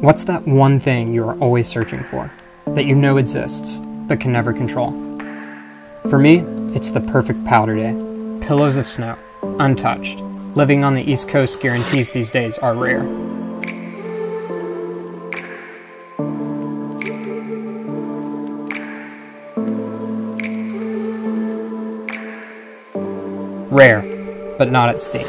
What's that one thing you are always searching for, that you know exists, but can never control? For me, it's the perfect powder day. Pillows of snow, untouched. Living on the East Coast guarantees these days are rare. Rare, but not at stake.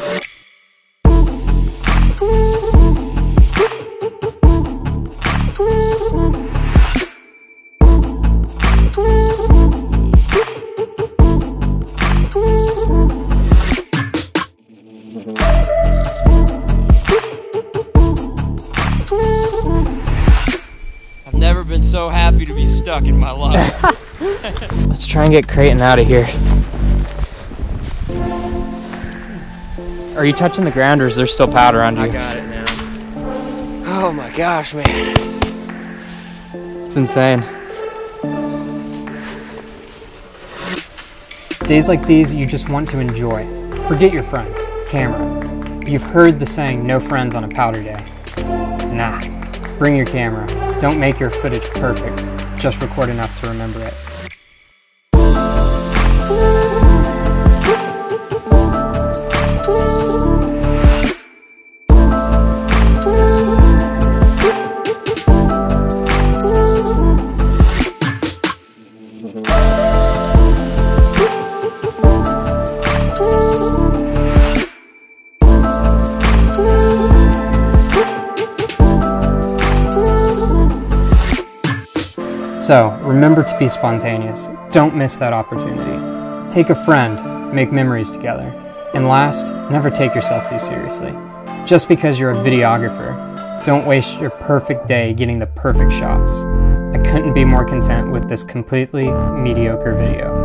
I've never been so happy to be stuck in my life. Let's try and get Creighton out of here. Are you touching the ground or is there still powder on you? I got it now. Oh my gosh, man. It's insane. Days like these, you just want to enjoy. Forget your friends, camera. You've heard the saying, no friends on a powder day. Nah, bring your camera. Don't make your footage perfect. Just record enough to remember it. So, remember to be spontaneous. Don't miss that opportunity. Take a friend, make memories together. And last, never take yourself too seriously. Just because you're a videographer, don't waste your perfect day getting the perfect shots. I couldn't be more content with this completely mediocre video.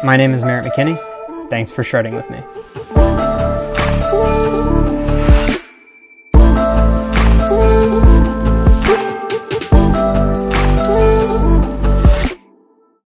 My name is Merritt McKinney. Thanks for shredding with me.